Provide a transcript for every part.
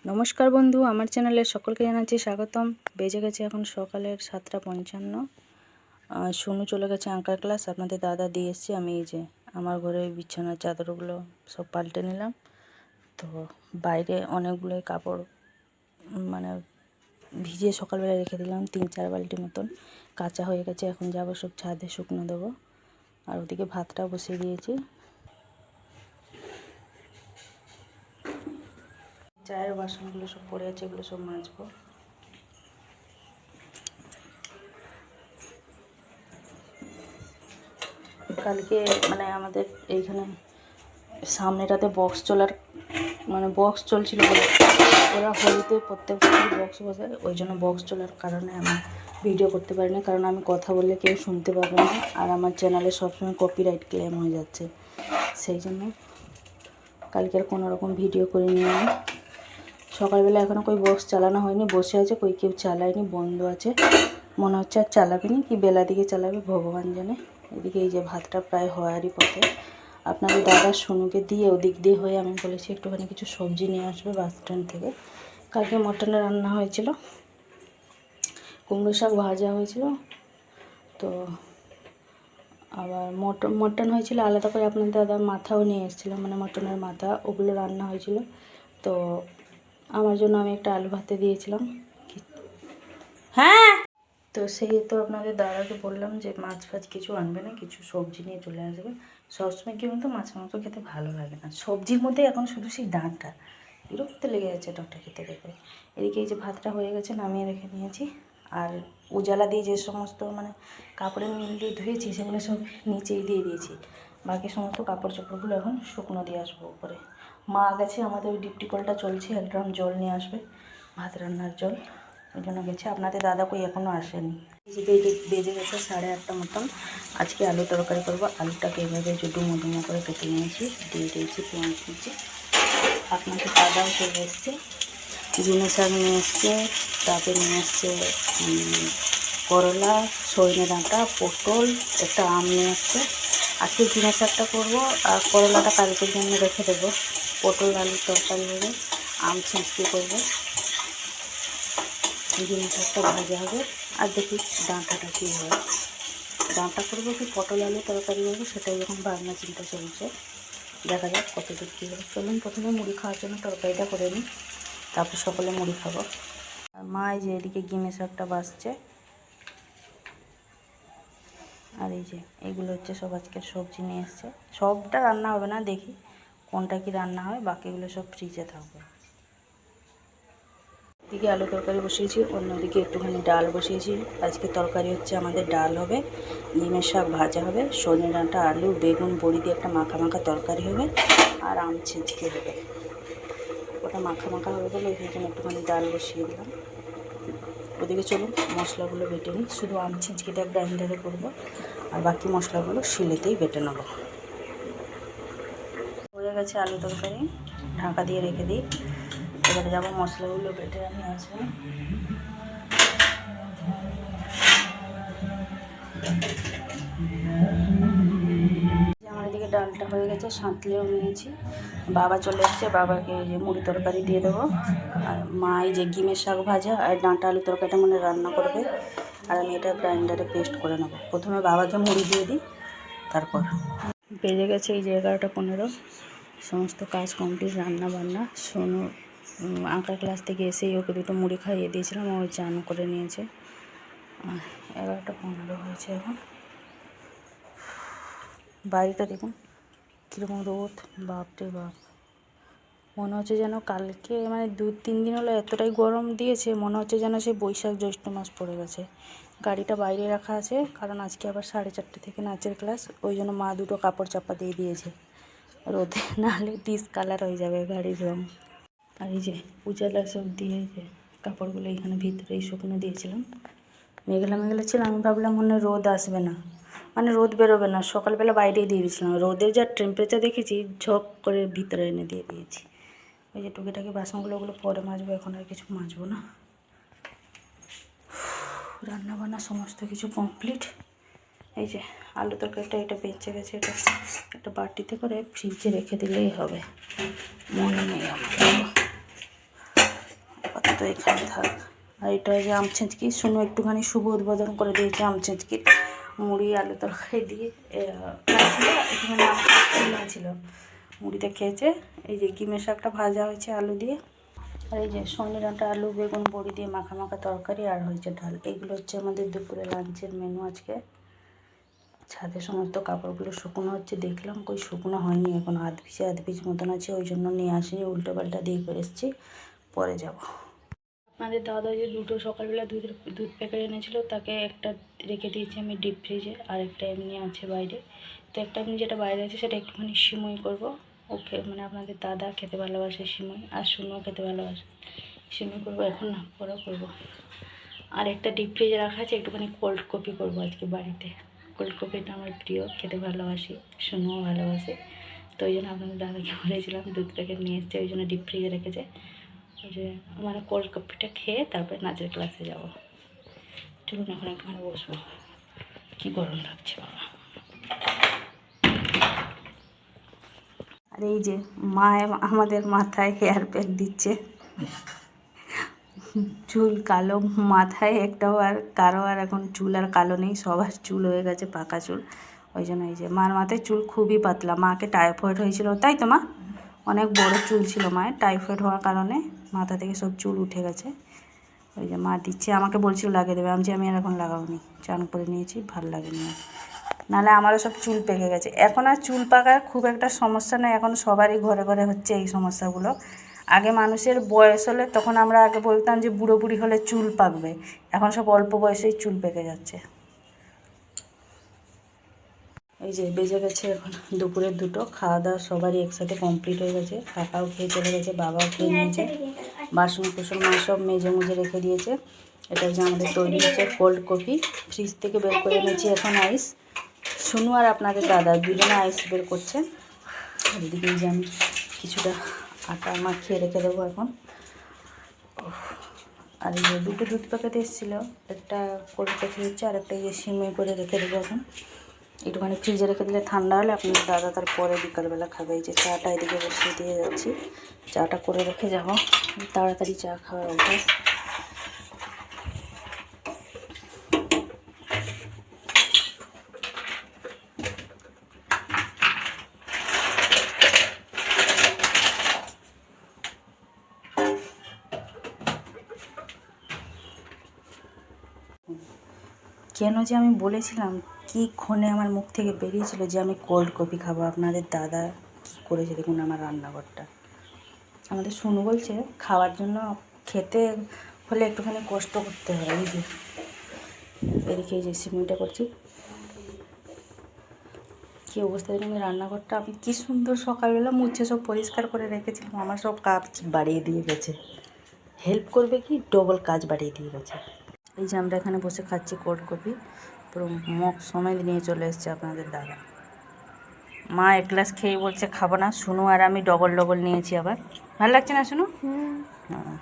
নমস্কার বন্ধু, আমার চ্যানেলে সকলকে জানাচ্ছি স্বাগতম। বেজে গেছে এখন সকালের 7:55। সোনু চলে গেছে আঁকার ক্লাস। আপনাদের দাদা দিয়ে এসছি। আমি এই যে আমার ঘরে বিছানার চাদরগুলো সব পাল্টে নিলাম। তো বাইরে অনেকগুলোই কাপড় মানে ভিজিয়ে সকালবেলা রেখে দিলাম, 3-4 বালতি মতন কাঁচা হয়ে গেছে। এখন যাবো সব ছাদে শুকনো দেবো। আর ওদিকে ভাতটা বসিয়ে দিয়েছি। চায়ের বাসনগুলো সব পড়ে আছে, এগুলো সব মাজবো। কালকে আমাদের এইখানে সামনেটাতে বক্স চলছিল বলে ওরা হোলিতে প্রত্যেক বছর বক্স বসায়, ওই জন্য বক্স চলার কারণে আমি ভিডিও করতে পারিনি। কারণ আমি কথা বললে কেউ শুনতে পাবে না, আর আমার চ্যানেলে সবসময় কপিরাইট ক্লেম হয়ে যাচ্ছে। সেই জন্য কালকে আর কোনো রকম ভিডিও করিনি আমি। সকালবেলা এখনও কই বক্স চালানো হয়নি, বসে আছে, কই কেউ চালায়নি, বন্ধ আছে মনে হচ্ছে। আর চালাবে নি, কি বেলা দিকে চালাবে ভগবান জানে। এদিকে এই যে ভাতটা প্রায় হওয়ারই পথে। আপনাদের দাদা সোনুকে দিয়ে ওদিক দিয়ে হয়ে আমি বলেছি একটুখানি কিছু সবজি নিয়ে আসবে বাস স্ট্যান্ড থেকে। কালকে মটনের রান্না হয়েছিল, কুমড়ো শাক ভাজা হয়েছিল, তো আবার মটন হয়েছিল আলাদা করে। আপনাদের দাদা মাথাও নিয়ে এসেছিলো, মটনের মাথা, ওগুলো রান্না হয়েছিল। তো আমার জন্য আমি একটা আলু ভাতে দিয়েছিলাম। হ্যাঁ, তো সেই তো আপনাদের দাদাকে বললাম যে মাছ ফাছ কিছু আনবে না, কিছু সবজি নিয়ে চলে আসবে। সবসময় কি বলতো, মাছ মাংস খেতে ভালো লাগে না, সবজির মধ্যে এখন শুধু সেই ডাঁটা, বিরক্ত লেগে যাচ্ছে ডাঁটা খেতে খেতে। এদিকে এই যে ভাতটা হয়ে গেছে, নামিয়ে রেখে নিয়েছি। আর উজালা দিয়ে যে সমস্ত কাপড়ের মিল দিয়ে ধুয়েছি, সেগুলো সব নিচেই দিয়ে দিয়েছি। বাকি সমস্ত কাপড় চোপড়গুলো এখন শুকনো দিয়ে আসবো উপরে। মা গেছে, আমাদের ওই ডিপটি কলটা চলছে, 1 ড্রাম জল নিয়ে আসবে, ভাত রান্নার জল, ওই জন্য গেছে। আপনাদের দাদা কই এখনও আসেনি। বেজে গেছে 8:30 মতন। আজকে আলু তরকারি করবো। আলুটাকে এভাবে ডুমো ডুমো করে কেটে নিয়েছি, দিয়ে দিয়েছি পেঁয়াজ কুচি। আপনাদের দাদাও চলে এসছে, ঝিঙে শাক নিয়ে এসছে, তারপরে নিয়ে এসছে করলা, সজনে ডাঁটা, পটল, একটা আম নিয়ে এসছে। আজকে ঝিঙে শাকটা করবো, আর করলাটা কালকের জন্য রেখে দেবো। পটল আলুর তরকারি হবে, আম ছিঁচকি করবো, ঝিঙে শাকটা ভাজা হবে। আর দেখি ডাঁটাটা কী হয়, ডাঁটা করবো কি পটল আলু তরকারি করবো, সেটাই যখন ভাবনা চিন্তা চলছে। দেখা যাক কতদূর কী হবে। চলুন প্রথমে মুড়ি খাওয়ার জন্য তরকারিটা করে নিই, তারপর সকলে মুড়ি খাবো। আর মা এই যে এদিকে গিমে শাকটা বাছছে। আর এই যে এইগুলো হচ্ছে সব আজকের সবজি নিয়ে এসছে। সবটা রান্না হবে না, দেখি কোনটা কি রান্না হয়, বাকিগুলো সব ফ্রিজে থাকবে। এদিকে আলু তরকারি বসিয়েছি, অন্যদিকে একটুখানি ডাল বসিয়েছি। আজকে তরকারি হচ্ছে আমাদের ডাল হবে, ডিমের শাক ভাজা হবে, সজনে ডাঁটা, আলু, বেগুন, বড়ি দিয়ে একটা মাখা মাখা তরকারি হবে, আর আম ছিঁচকে হবে। ওটা মাখা মাখা হবে বলে ওই জন্য একটুখানি ডাল বসিয়ে দিলাম। ওদিকে চলুন মশলাগুলো বেটে নিই। শুধু আম ছিঁচকিটা গ্রাইন্ডারে করবো, আর বাকি মশলাগুলো শিলেতেই বেটে নেব। হয়ে গেছে আলু তরকারি, ঢাকা দিয়ে রেখে দিই। এবারে যাবো মশলাগুলো বেটে আমি আসবো। আমার এদিকে ডালটা হয়ে গেছে, সাঁতলেও নিয়েছি। বাবা চলে এসছে, বাবাকে যে মুড়ি তরকারি দিয়ে দেবো। আর মা এই যে গিমের শাক ভাজা আর ডাঁটা আলু তরকারিটা রান্না করবে, আর আমি এটা গ্রাইন্ডারে পেস্ট করে নেবো। প্রথমে বাবাকে মুড়ি দিয়ে দিই, তারপর। বেজে গেছে এই যে 11:15, সমস্ত কাজ কমপ্লিট, রান্না বান্না। সোনু আঁকা ক্লাস থেকে এসেই ওকে দুটো মুড়ি খাইয়ে দিয়েছিলাম, ও চান করে নিয়েছে। 11:15 হয়েছে এখন। বাইরেটা দেখুন কীরকম রোদ, বাপরে বাপ। মনে হচ্ছে যেন কালকে 2-3 দিন হলো এতটাই গরম দিয়েছে, মনে হচ্ছে যেন সে বৈশাখ জ্যৈষ্ঠ মাস পড়ে গেছে। গাড়িটা বাইরে রাখা আছে, কারণ আজকে আবার 4:30 থেকে নাচের ক্লাস, ওই জন্য মা দুটো কাপড় চাপা দিয়ে দিয়েছে রোদে, নাহলে ডিসকালার হয়ে যাবে গাড়ির রঙ। আর এই যে উজালা সব দিয়ে যে কাপড়গুলো এখানে ভিতরেই শুকনো দিয়েছিলাম। মেঘলা মেঘলা ছিল, আমি ভাবলাম রোদ আসবে না, রোদ বেরোবে না, সকালবেলা বাইরেই দিয়ে দিয়েছিলাম। রোদের যা টেম্পারেচার দেখেছি, ঝপ করে ভিতরে এনে দিয়ে দিয়েছি। ওই যে টুকিটাকি বাসনগুলো, ওগুলো পরে মাজবো, এখন আর কিছু মাজবো না। রান্না বান্না সমস্ত কিছু কমপ্লিট। এই যে আলু তরকারিটা, এটা বেঁচে গেছে, এটা একটা বাটিতে করে ফ্রিজে রেখে দিলেই হবে, মনে নেই আমার। তো এখানে থাক। আর এটা যে আম ছেঁচকি, শুনো একটুখানি শুভ উদ্বোধন করে দিয়েছে আম ছেঁচকির, মুড়ি আলু তরকারি দিয়ে একটুখানি আম ছিল, মুড়িতে খেয়েছে। এই যে কিমের শাকটা ভাজা হয়েছে আলু দিয়ে, আর এই যে সজনে ডাঁটা আলু বেগুন বড়ি দিয়ে মাখা মাখা তরকারি, আর হয়েছে ডাল। এইগুলো হচ্ছে আমাদের দুপুরে লাঞ্চের মেনু আজকে। ছাদে সমস্ত কাপড়গুলো শুকনো হচ্ছে, দেখলাম কই শুকনো হয়নি এখন, আধ ভিজে মতন আছে, ওই জন্য নিয়ে আসিনি, উল্টো পাল্টা দিয়ে করে এসেছি, পরে যাব। আপনাদের দাদা যে দুটো সকালবেলা দুধ প্যাকেট এনেছিল, তাকে একটা রেখে দিয়েছি আমি ডিপ ফ্রিজে, আর একটা এমনি আছে বাইরে। তো একটা এমনি যেটা বাইরে আছে সেটা একটুখানি সিমই করবো, ওকে মানে আপনাদের দাদা খেতে ভালোবাসে সিমই, আর শুনুও খেতে ভালোবাসে, সিমই করবো এখন না, পরে করবো। আর একটা ডিপ ফ্রিজে রাখা আছে, একটুখানি কোল্ড কফি করবো আজকে বাড়িতে। কোল্ড কফিটা আমার প্রিয়, খেতে ভালোবাসি, শুনুও ভালোবাসে। তো ওই জন্য আপনাদের দাদাকে বলেছিলাম দুধ প্যাকেট নিয়ে এসছে, ওই জন্য ডিপ ফ্রিজে রেখেছে। ওই যে মানে কোল্ড কফিটা খেয়ে তারপরে নাচের ক্লাসে যাবো। চলুন এখন একটুখানি বসবো, কী গরম লাগছে বাবা। আর এই যে মা আমাদের মাথায় হেয়ার প্যাক দিচ্ছে, চুল কালো মাথায় একটাও, আর কারো আর এখন চুল আর কালো নেই, সবার চুল হয়ে গেছে পাকা চুল। ওই জন্য এই যে মার মাথায় চুল খুবই পাতলা, মাকে টাইফয়েড হয়েছিল, তাই তো মা? অনেক বড় চুল ছিল মায়ের, টাইফয়েড হওয়ার কারণে মাথা থেকে সব চুল উঠে গেছে। ওই যে মা দিচ্ছে, আমাকে বলছিল লাগিয়ে দেবে, আমি আর এখন লাগাবনি, চান করে নিয়েছি, ভাল লাগেনি আর। নাহলে আমারও সব চুল পেকে গেছে। এখন আর চুল পাকার খুব একটা সমস্যা নেই, এখন সবারই ঘরে ঘরে হচ্ছে এই সমস্যাগুলো। আগে মানুষের বয়স হলে তখন আমরা আগে বলতাম যে বুড়ো বুড়ি হলে চুল পাকবে, এখন সব অল্প বয়সেই চুল পেকে যাচ্ছে। এই যে বেজে গেছে এখন দুপুরের 2টো, খাওয়া দাওয়া সবারই একসাথে কমপ্লিট হয়ে গেছে, কাকাও খেয়ে চলে গেছে, বাবাও খেয়ে নিয়েছে, বাসন কুসন মা সব মেজে মুজে রেখে দিয়েছে। এটা যে আমাদের তৈরি হচ্ছে কোল্ড কফি, ফ্রিজ থেকে বের করে এনেছি এখন আইস। শুনু আর আপনাদের দাদা দুজনে আইস বের করছে। আর এদিকে যে আমি কিছুটা আটা মাখিয়ে রেখে দেবো এখন। আর এই যে 2টো দুধ প্যাকেট এসেছিলো, একটা কোল্ড কফি হচ্ছে, আর একটা সিমে করে রেখে দেবো এখন। একটুখানি ফ্রিজে রেখে দিলে ঠান্ডা হলে আপনার দাদা তারপরে বিকালবেলা খাবে। এই যে চাটা এদিকে বসিয়ে দিয়ে যাচ্ছি, চাটা করে রেখে যাব, তাড়াতাড়ি চা খাওয়ার অভ্যাস। কেন যে আমি বলেছিলাম, কি ক্ষণে আমার মুখ থেকে বেরিয়েছিল যে আমি কোল্ড কফি খাবো। আপনাদের দাদা কী করেছে দেখুন আমার রান্নাঘরটা। আমাদের শুনু বলছে খাওয়ার জন্য, খেতে হলে একটুখানি কষ্ট করতে হয়। এই যে এদিকে এই যে সিমিটা করছি, কী অবস্থা দেখুন আমি রান্নাঘরটা, আমি কী সুন্দর সকালবেলা মুছে সব পরিষ্কার করে রেখেছিলাম, আমার সব কাজ বাড়িয়ে দিয়ে গেছে। হেল্প করবে কি, ডবল কাজ বাড়িয়ে দিয়ে গেছে। এই যে আমরা এখানে বসে খাচ্ছি কোল্ড কফি, পুরো মগ সমেত নিয়ে চলে এসছে আপনাদের দাদা। মা এক গ্লাস খেয়ে বলছে খাবো না, শুনু আর আমি ডবল নিয়েছি আবার। ভালো লাগছে না শুনু? হ্যাঁ।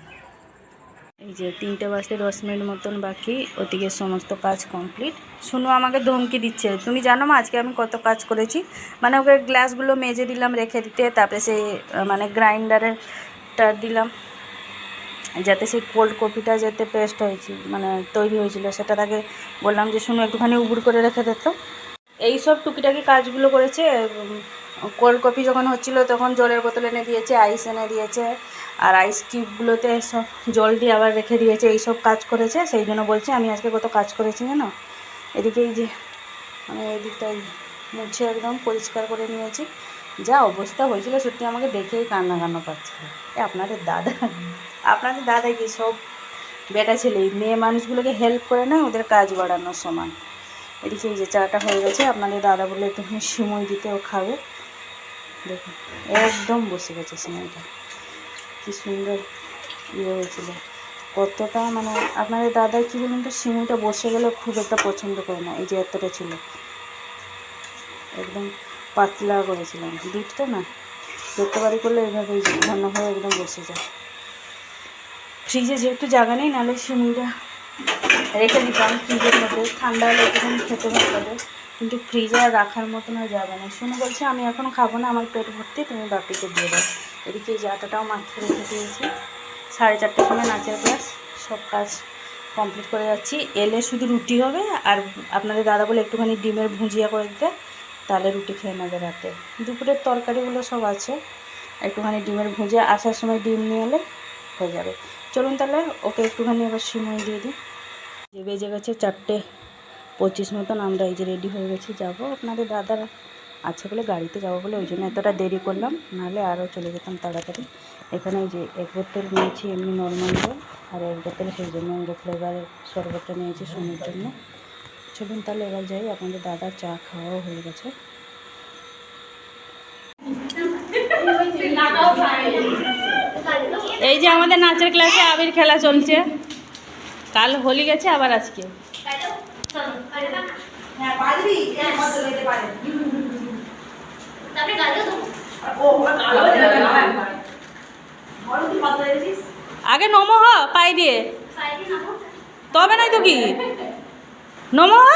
এই যে 3টে বাজতে 10 মিনিট মতন বাকি, ওদিকে সমস্ত কাজ কমপ্লিট। শুনু আমাকে ধমকি দিচ্ছে, তুমি জানো মা আজকে আমি কত কাজ করেছি? মানে ওকে গ্লাসগুলো মেজে দিলাম রেখে দিতে, তারপরে সেই মানে গ্রাইন্ডারেটা দিলাম যাতে সেই কোল্ড কফিটা যাতে পেস্ট হয়েছে মানে তৈরি হয়েছিল, সেটা তাকে বললাম যে শুনু একটুখানি উবুড় করে রেখে দিত। এই সব টুকিটাকি কাজগুলো করেছে। কোল্ড কফি যখন হচ্ছিল তখন জলের বোতল এনে দিয়েছে, আইস এনে দিয়েছে, আর আইস কিউবগুলোতে সব জল দিয়ে আবার রেখে দিয়েছে, এই সব কাজ করেছে। সেই জন্য বলছে আমি আজকে কত কাজ করেছি জানো। এদিকে এই যে আমি এদিকটাই মুছে একদম পরিষ্কার করে নিয়েছি। যা অবস্থা হয়েছিল সত্যি আমাকে দেখেই কান্না পাচ্ছিল। আপনাদের দাদা কি সব বেটা ছেলে মেয়ে মানুষগুলোকে হেল্প করে না, ওদের কাজ বাড়ানোর সমান। এদিকে এই যে চাটা হয়ে গেছে, আপনাদের দাদা বলে একটুখানি সিমই দিতে, ও খাবে। দেখুন একদম বসে গেছে সিমইটা, কী সুন্দর ইয়ে হয়েছিল। কতটা মানে আপনাদের দাদা কী বলুন তো, সিমইটা বসে গেলে খুব একটা পছন্দ করে না। এই যে এতটা ছিল, একদম পাতলা করেছিলাম দুধটা না, যত বাড়ি করলে এইভাবে ঘন হয়ে একদম বসে যায়। ফ্রিজে যেহেতু জায়গা নেই, নাহলে সিমইটা রেখে দিতাম ফ্রিজের মধ্যে, ঠান্ডা হলে একটুখানি খেতে ভালো লাগে, কিন্তু ফ্রিজে আর রাখার মতন আর যাবে না। শুনে বলছে আমি এখন খাবো না, আমার পেট ভর্তি, তুমি বাপিকে দিয়ে দাও। এদিকে এই আটাটাও মাখিয়ে রেখে দিয়েছি, 4:30টার সময় নাচের ক্লাস, সব কাজ কমপ্লিট করে যাচ্ছি। এলে শুধু রুটি হবে, আর আপনাদের দাদা বলে একটুখানি ডিমের ভুজিয়া করে দিতে, তাহলে রুটি খেয়ে নেবে রাতে। দুপুরের তরকারিগুলো সব আছে, একটুখানি ডিমের ভুজিয়া আসার সময় ডিম নিয়ে এলে হয়ে যাবে। চলুন তাহলে ওকে একটুখানি এবার সিমই দিয়ে দিই। যে বেজে গেছে 4:25 মতন, আমরা এই যে রেডি হয়ে গেছি, যাবো। আপনাদের দাদার আছে বলে, গাড়িতে যাবো বলে, ওই জন্য এতটা দেরি করলাম, নাহলে আরও চলে যেতাম তাড়াতাড়ি। এখানে যে 1 বোতল নিয়েছি এমনি নর্মাল জল, আর 1 বোতল সেই জন্য ম্যাঙ্গো ফ্লেভারের শরবতটা নিয়েছি সোনার জন্য। চলুন তাহলে এবার যাই, আপনাদের দাদার চা খাওয়াও হয়ে গেছে। এই যে আমাদের নাচের ক্লাসে আবির খেলা চলছে, কাল হোলি গেছে, আবার আজকে। আগে নমো হ পাই দিয়ে, তবে নাই তো কি নমো হ।